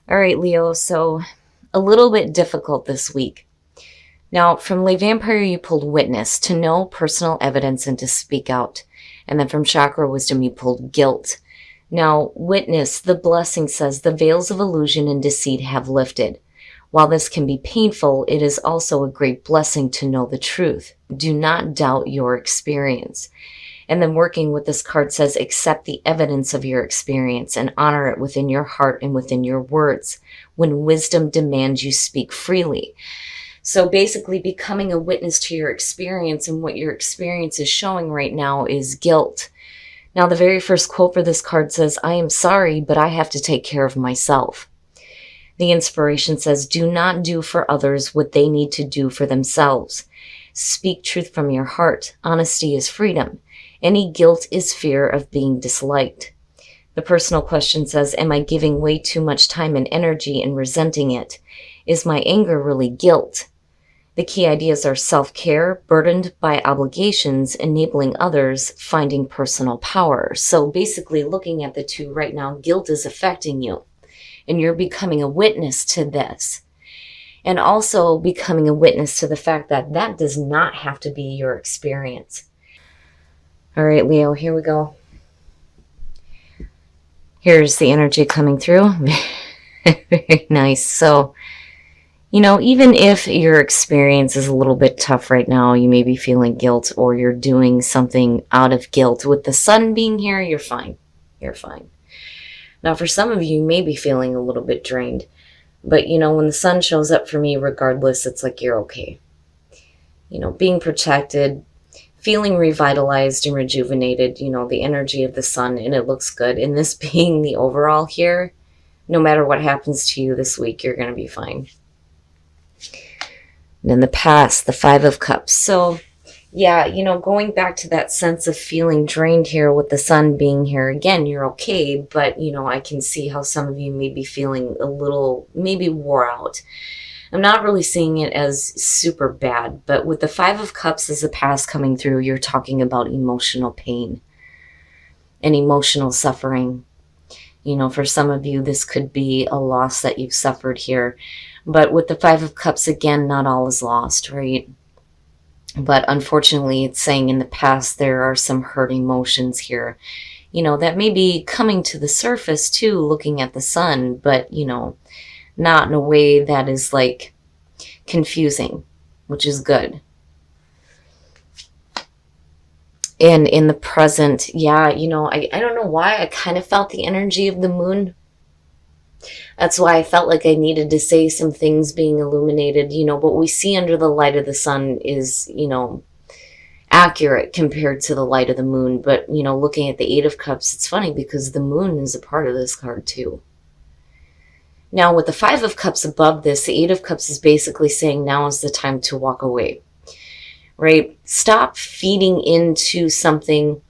All right, Leo, so a little bit difficult this week. Now, from Le Vampire, you pulled witness, to know personal evidence and to speak out. And then from Chakra Wisdom, you pulled guilt. Now, witness, the blessing says, the veils of illusion and deceit have lifted. While this can be painful, it is also a great blessing to know the truth. Do not doubt your experience. And then working with this card says, accept the evidence of your experience and honor it within your heart and within your words. When wisdom demands you speak freely. So basically becoming a witness to your experience, and what your experience is showing right now is guilt. Now, the very first quote for this card says, I am sorry, but I have to take care of myself. The inspiration says, do not do for others what they need to do for themselves. Speak truth from your heart. Honesty is freedom. Any guilt is fear of being disliked. The personal question says, am I giving way too much time and energy and resenting it? Is my anger really guilt? The key ideas are self-care, burdened by obligations, enabling others, finding personal power. So basically looking at the two right now, guilt is affecting you, and you're becoming a witness to this. And also becoming a witness to the fact that that does not have to be your experience. All right, Leo, here we go. Here's the energy coming through. Very nice. So, even if your experience is a little bit tough right now, you may be feeling guilt or you're doing something out of guilt. With the sun being here, you're fine. You're fine. Now, for some of you, you may be feeling a little bit drained. But, when the sun shows up for me, regardless, it's like you're okay. Being protected, feeling revitalized and rejuvenated, the energy of the sun, and it looks good. And this being the overall here, no matter what happens to you this week, you're going to be fine. And in the past, the Five of Cups. So, yeah, going back to that sense of feeling drained here with the sun being here, again, you're okay. But, I can see how some of you may be feeling a little, maybe wore out. I'm not really seeing it as super bad, but with the Five of Cups as the past coming through, you're talking about emotional pain and emotional suffering. For some of you, this could be a loss that you've suffered here. But with the Five of Cups, again, not all is lost, right? But unfortunately, it's saying in the past, there are some hurt emotions here, that may be coming to the surface too, looking at the sun, but, not in a way that is like confusing, which is good. And in the present, yeah, I don't know why I kind of felt the energy of the moon. That's why I felt like I needed to say some things being illuminated. What we see under the light of the sun is, accurate compared to the light of the moon. But, looking at the Eight of Cups, it's funny because the moon is a part of this card too. Now, with the Five of Cups above this, the Eight of Cups is basically saying now is the time to walk away, right? Stop feeding into something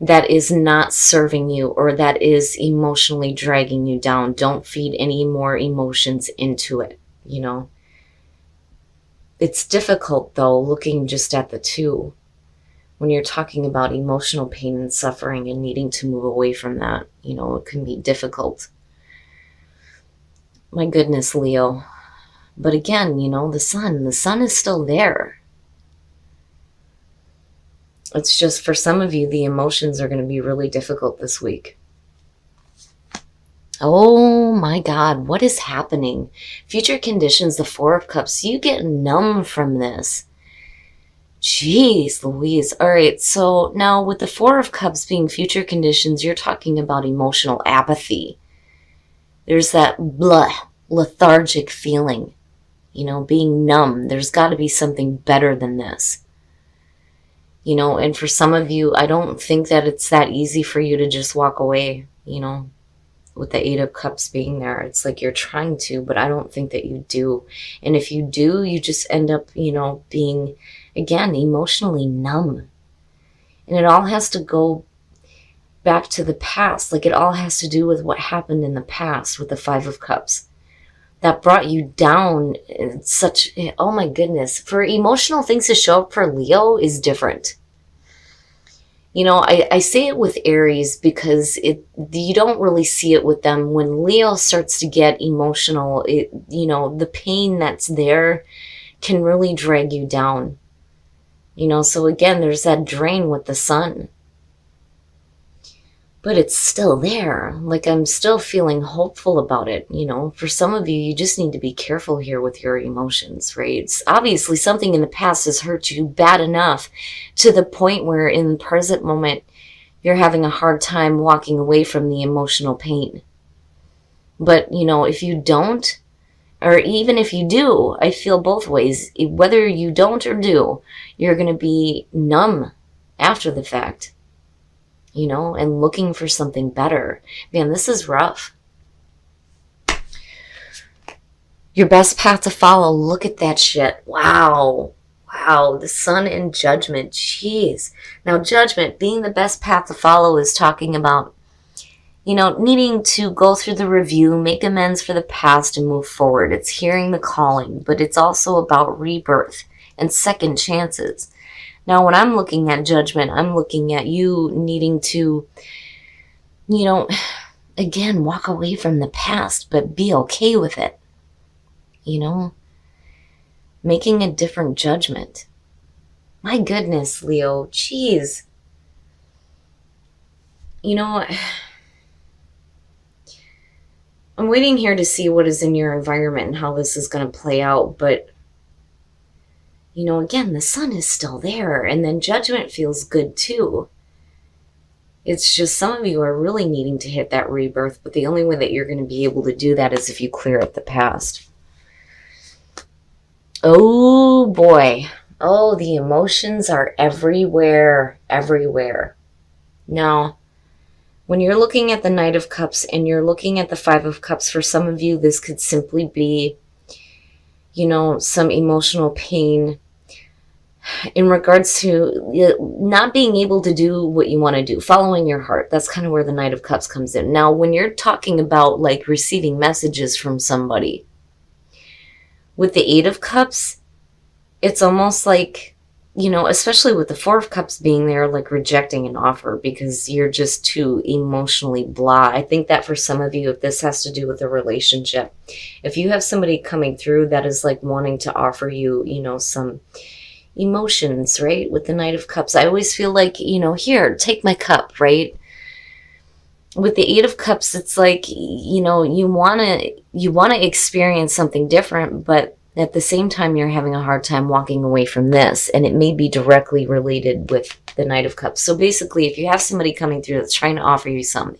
that is not serving you or that is emotionally dragging you down. Don't feed any more emotions into it, It's difficult, though, looking just at the two. When you're talking about emotional pain and suffering and needing to move away from that, it can be difficult. My goodness, Leo. But again, the sun is still there. It's just for some of you, the emotions are going to be really difficult this week. Oh my God, what is happening? Future conditions, the Four of Cups, you get numb from this. Jeez Louise. All right, so now with the Four of Cups being future conditions, you're talking about emotional apathy. There's that lethargic feeling, being numb. There's got to be something better than this. And for some of you, I don't think that it's that easy for you to just walk away, with the Eight of Cups being there. It's like you're trying to, but I don't think that you do. And if you do, you just end up, being, again, emotionally numb. And it all has to go back to the past. Like it all has to do with what happened in the past with the Five of Cups. That brought you down such, oh my goodness. For emotional things to show up for Leo is different. I say it with Aries because you don't really see it with them. When Leo starts to get emotional, the pain that's there can really drag you down. So again, there's that drain with the sun. But it's still there. Like, I'm still feeling hopeful about it. For some of you, you just need to be careful here with your emotions, right? It's obviously something in the past has hurt you bad enough to the point where in the present moment, you're having a hard time walking away from the emotional pain. But, if you don't, or even if you do, I feel both ways. Whether you don't or do, you're going to be numb after the fact. And looking for something better. Man, this is rough. Your best path to follow. Look at that shit. Wow. Wow. The sun and judgment. Jeez. Now, judgment, being the best path to follow, is talking about, needing to go through the review, make amends for the past, and move forward. It's hearing the calling, but it's also about rebirth and second chances. Now, when I'm looking at judgment, I'm looking at you needing to, again, walk away from the past, but be okay with it. Making a different judgment. My goodness, Leo, jeez. I'm waiting here to see what is in your environment and how this is going to play out, but again, the sun is still there, and then judgment feels good too. It's just some of you are really needing to hit that rebirth, but the only way that you're going to be able to do that is if you clear up the past. Oh boy. Oh, the emotions are everywhere, everywhere. Now, when you're looking at the Knight of Cups and you're looking at the Five of Cups, for some of you, this could simply be, some emotional pain in regards to not being able to do what you want to do, following your heart. That's kind of where the Knight of Cups comes in. Now, when you're talking about like receiving messages from somebody, with the Eight of Cups, it's almost like, especially with the Four of Cups being there, like rejecting an offer because you're just too emotionally blah. I think that for some of you, if this has to do with a relationship, if you have somebody coming through that is like wanting to offer you, some emotions, right? With the Knight of Cups, I always feel like, here, take my cup, right? With the Eight of Cups, it's like, you want to experience something different, but at the same time, you're having a hard time walking away from this, and it may be directly related with the Knight of Cups. So basically, if you have somebody coming through that's trying to offer you something,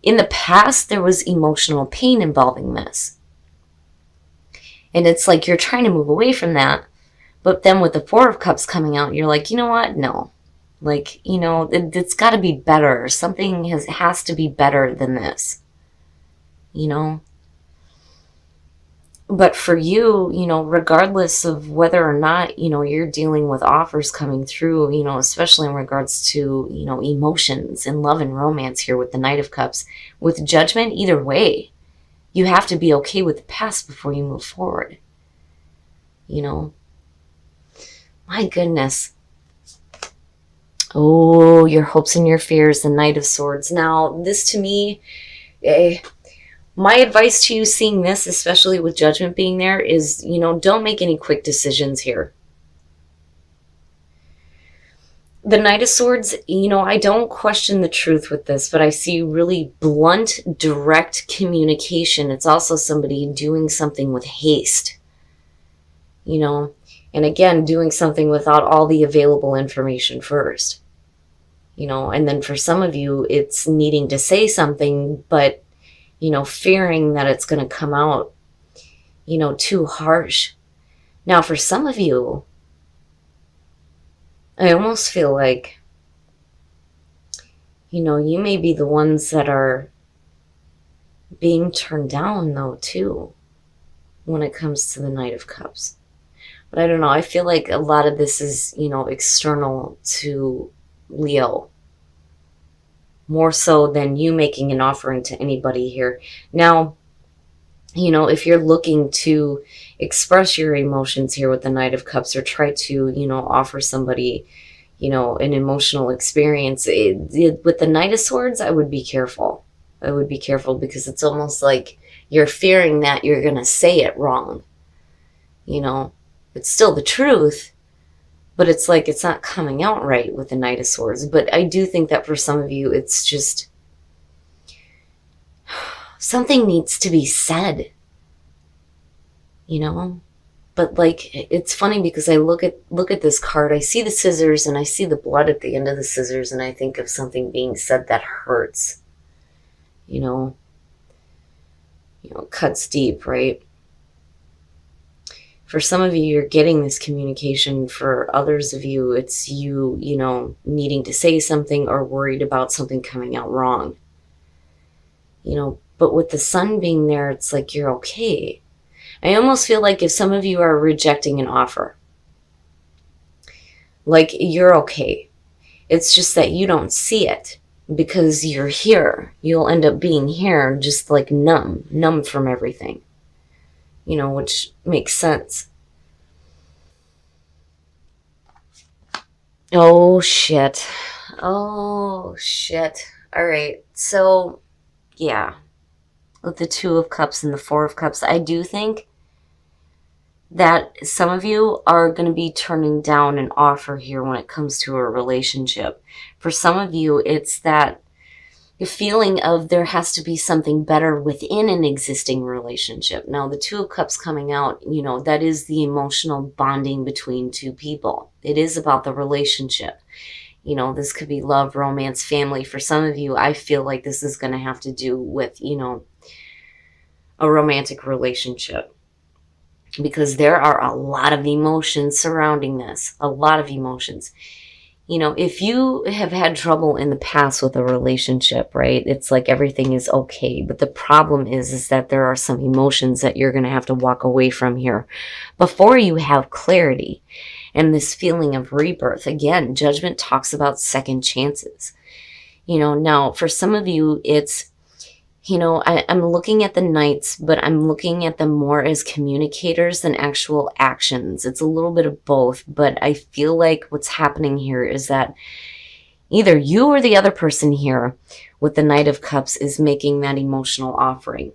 in the past, there was emotional pain involving this. And it's like you're trying to move away from that, but then with the Four of Cups coming out, you're like, you know what? No. Like, it's got to be better. Something has to be better than this. But for you, regardless of whether or not, you're dealing with offers coming through, especially in regards to, emotions and love and romance here with the Knight of Cups, with judgment, either way, you have to be okay with the past before you move forward. My goodness. Oh, your hopes and your fears, the Knight of Swords. Now, this to me, my advice to you seeing this, especially with judgment being there, is, don't make any quick decisions here. The Knight of Swords, I don't question the truth with this, but I see really blunt, direct communication. It's also somebody doing something with haste, and again, doing something without all the available information first, and then for some of you, it's needing to say something, but fearing that it's going to come out, too harsh. Now, for some of you, I almost feel like, you may be the ones that are being turned down, though, too, when it comes to the Knight of Cups. But I don't know. I feel like a lot of this is, external to Leo, more so than you making an offering to anybody here. Now, if you're looking to express your emotions here with the Knight of Cups, or try to, offer somebody, an emotional experience. With the Knight of Swords, I would be careful. I would be careful because it's almost like you're fearing that you're going to say it wrong. It's still the truth, but it's like it's not coming out right with the Knight of Swords. But I do think that for some of you, it's just something needs to be said, But like, it's funny because I look at this card, I see the scissors and I see the blood at the end of the scissors, and I think of something being said that hurts. Cuts deep, right? For some of you, you're getting this communication. For others of you, it's you, needing to say something or worried about something coming out wrong. But with the sun being there, it's like you're okay. I almost feel like if some of you are rejecting an offer, like you're okay. It's just that you don't see it because you're here. You'll end up being here just like numb from everything, which makes sense. Oh, shit. Oh, shit. All right. So, yeah. With the Two of Cups and the Four of Cups, I do think that some of you are going to be turning down an offer here when it comes to a relationship. For some of you, it's that feeling of there has to be something better within an existing relationship. Now, the Two of Cups coming out, that is the emotional bonding between two people. It is about the relationship. This could be love, romance, family. For some of you, I feel like this is going to have to do with, a romantic relationship. Because there are a lot of emotions surrounding this. A lot of emotions. If you have had trouble in the past with a relationship, right, it's like everything is okay. But the problem is that there are some emotions that you're going to have to walk away from here before you have clarity and this feeling of rebirth. Again, Judgment talks about second chances. Now for some of you, it's, I'm looking at the Knights, but I'm looking at them more as communicators than actual actions. It's a little bit of both, but I feel like what's happening here is that either you or the other person here with the Knight of Cups is making that emotional offering.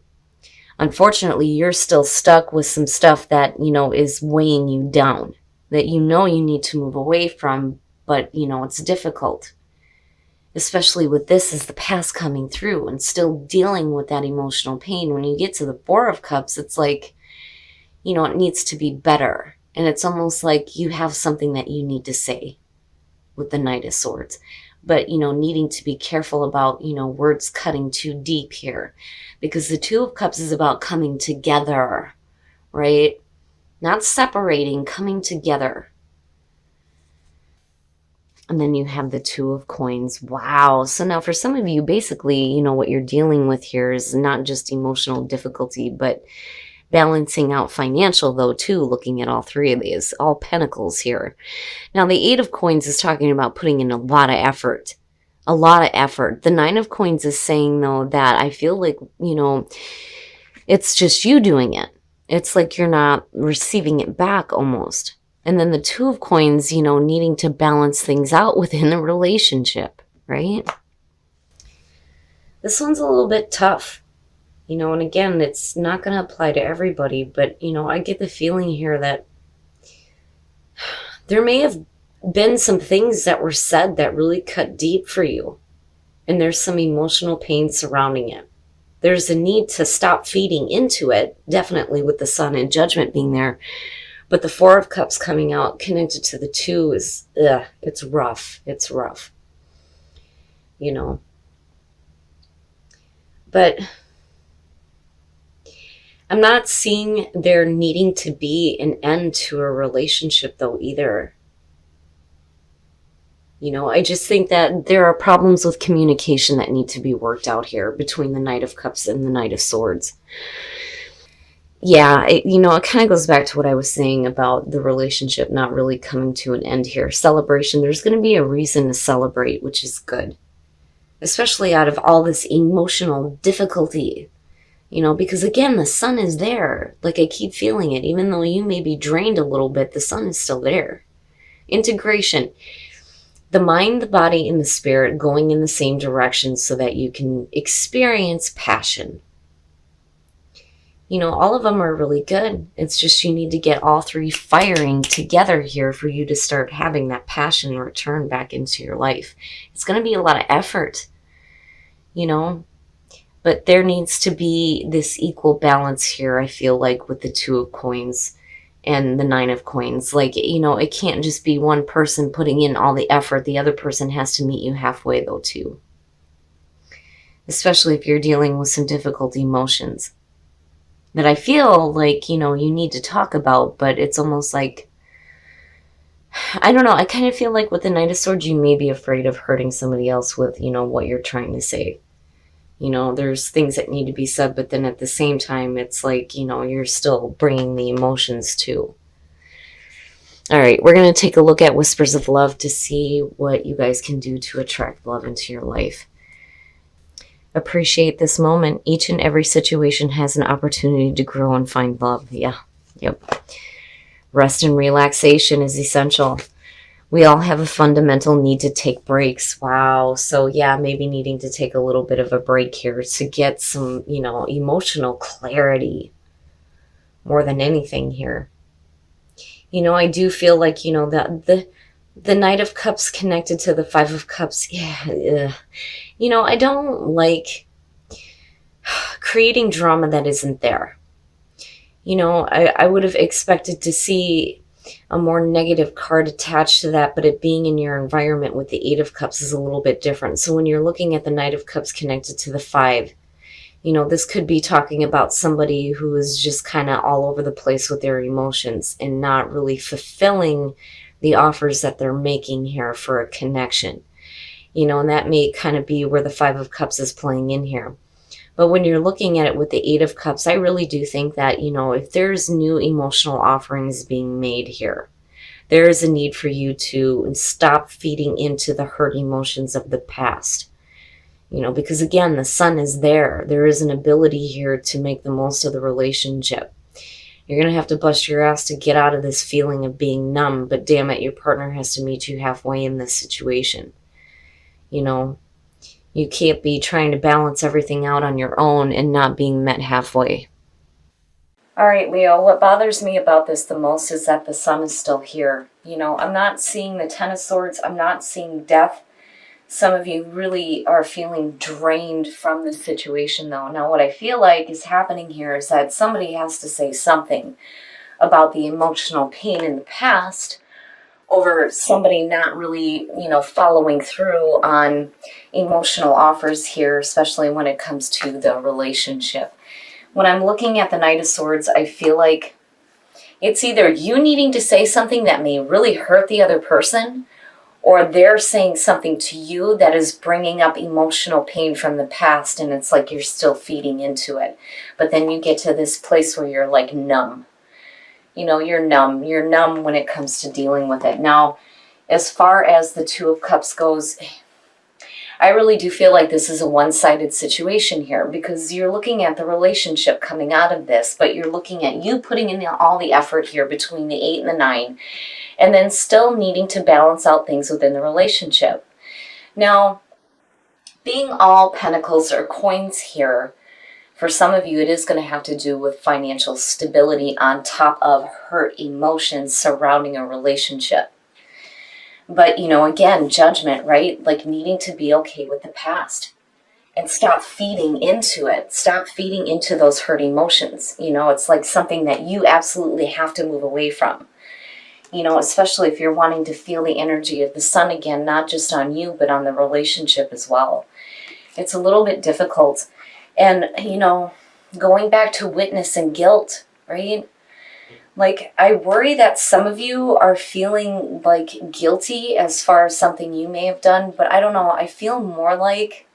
Unfortunately, you're still stuck with some stuff that, is weighing you down, that you need to move away from, but, it's difficult. Especially with this as the past coming through and still dealing with that emotional pain. When you get to the Four of Cups, it's like, it needs to be better. And it's almost like you have something that you need to say with the Knight of Swords. But, needing to be careful about, words cutting too deep here. Because the Two of Cups is about coming together, right? Not separating, coming together. And then you have the Two of Coins. Wow. So now for some of you, basically, what you're dealing with here is not just emotional difficulty, but balancing out financial, though, too, looking at all three of these, all pentacles here. Now, the Eight of Coins is talking about putting in a lot of effort. A lot of effort. The Nine of Coins is saying, though, that I feel like, it's just you doing it. It's like you're not receiving it back almost. And then the Two of Coins, needing to balance things out within the relationship, right? This one's a little bit tough, and again, it's not going to apply to everybody, but, I get the feeling here that there may have been some things that were said that really cut deep for you, and there's some emotional pain surrounding it. There's a need to stop feeding into it, definitely with the Sun and Judgment being there. But the Four of Cups coming out connected to the Two is, it's rough. It's rough. But I'm not seeing there needing to be an end to a relationship, though, either. I just think that there are problems with communication that need to be worked out here between the Knight of Cups and the Knight of Swords. Yeah, it kind of goes back to what I was saying about the relationship not really coming to an end here. Celebration, there's going to be a reason to celebrate, which is good. Especially out of all this emotional difficulty, because again, the Sun is there. Like, I keep feeling it. Even though you may be drained a little bit, the Sun is still there. Integration. the mind, the body, and the spirit going in the same direction so that you can experience passion. All of them are really good. It's just you need to get all three firing together here for you to start having that passion return back into your life. It's going to be a lot of effort, but there needs to be this equal balance here, I feel like, with the Two of Coins and the Nine of Coins. It can't just be one person putting in all the effort. The other person has to meet you halfway, though, too. Especially if you're dealing with some difficult emotions that I feel like, you need to talk about, but it's almost like, I don't know, I kind of feel like with the Knight of Swords, you may be afraid of hurting somebody else with, what you're trying to say. There's things that need to be said, but then at the same time, it's like, you're still bringing the emotions too. All right, we're going to take a look at Whispers of Love to see what you guys can do to attract love into your life. Appreciate this moment. Each and every situation has an opportunity to grow and find love. Yeah, yep. Rest and relaxation is essential. We all have a fundamental need to take breaks. Wow. So yeah, maybe needing to take a little bit of a break here to get some, emotional clarity more than anything here. I do feel like, that the Knight of Cups connected to the Five of Cups. Yeah. I don't like creating drama that isn't there. I would have expected to see a more negative card attached to that, but it being in your environment with the Eight of Cups is a little bit different. So when you're looking at the Knight of Cups connected to the Five, this could be talking about somebody who is just kind of all over the place with their emotions and not really fulfilling the offers that they're making here for a connection. And that may kind of be where the Five of Cups is playing in here. But when you're looking at it with the Eight of Cups, I really do think that, if there's new emotional offerings being made here, there is a need for you to stop feeding into the hurt emotions of the past. Because again, the Sun is there. There is an ability here to make the most of the relationship. You're going to have to bust your ass to get out of this feeling of being numb, but damn it, your partner has to meet you halfway in this situation. You can't be trying to balance everything out on your own and not being met halfway. All right, Leo, what bothers me about this the most is that the Sun is still here. I'm not seeing the Ten of Swords. I'm not seeing death. Some of you really are feeling drained from this situation, though. Now, what I feel like is happening here is that somebody has to say something about the emotional pain in the past over somebody not really, following through on emotional offers here, especially when it comes to the relationship. When I'm looking at the Knight of Swords, I feel like it's either you needing to say something that may really hurt the other person, or they're saying something to you that is bringing up emotional pain from the past, and it's like you're still feeding into it. But then you get to this place where you're like numb. You're numb. You're numb when it comes to dealing with it. Now, as far as the Two of Cups goes, I really do feel like this is a one-sided situation here, because you're looking at the relationship coming out of this, but you're looking at you putting in all the effort here between the 8 and the 9, and then still needing to balance out things within the relationship. Now, being all pentacles or coins here, for some of you, it is going to have to do with financial stability on top of hurt emotions surrounding a relationship. But, again, judgment, right? Like needing to be okay with the past and stop feeding into it. Stop feeding into those hurt emotions. It's like something that you absolutely have to move away from. Especially if you're wanting to feel the energy of the Sun again, not just on you, but on the relationship as well. It's a little bit difficult. And, going back to witness and guilt, right? Like, I worry that some of you are feeling, like, guilty as far as something you may have done. But I don't know. I feel more like,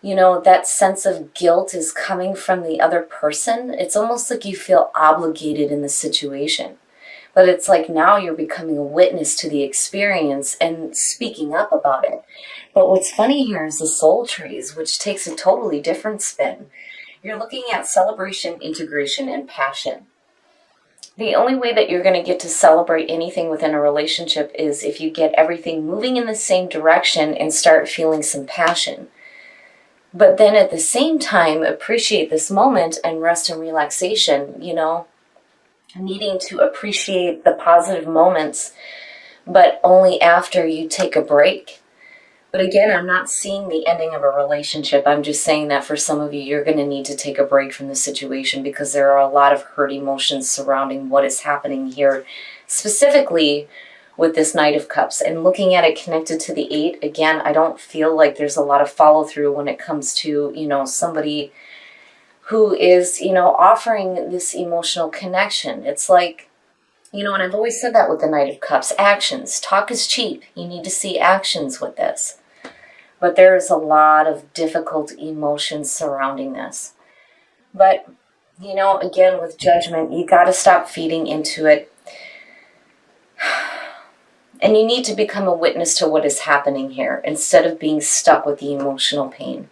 that sense of guilt is coming from the other person. It's almost like you feel obligated in the situation. But it's like now you're becoming a witness to the experience and speaking up about it. But what's funny here is the soul trees, which takes a totally different spin. You're looking at celebration, integration, and passion. The only way that you're going to get to celebrate anything within a relationship is if you get everything moving in the same direction and start feeling some passion. But then at the same time, appreciate this moment and rest and relaxation, needing to appreciate the positive moments, but only after you take a break. But again, I'm not seeing the ending of a relationship. I'm just saying that for some of you, you're going to need to take a break from the situation because there are a lot of hurt emotions surrounding what is happening here, specifically with this Knight of Cups. And looking at it connected to the 8, again, I don't feel like there's a lot of follow through when it comes to, somebody who is, offering this emotional connection. It's like, and I've always said that with the Knight of Cups, actions. Talk is cheap. You need to see actions with this. But there's a lot of difficult emotions surrounding this. But, again, with Judgment, you got to stop feeding into it. And you need to become a witness to what is happening here instead of being stuck with the emotional pain.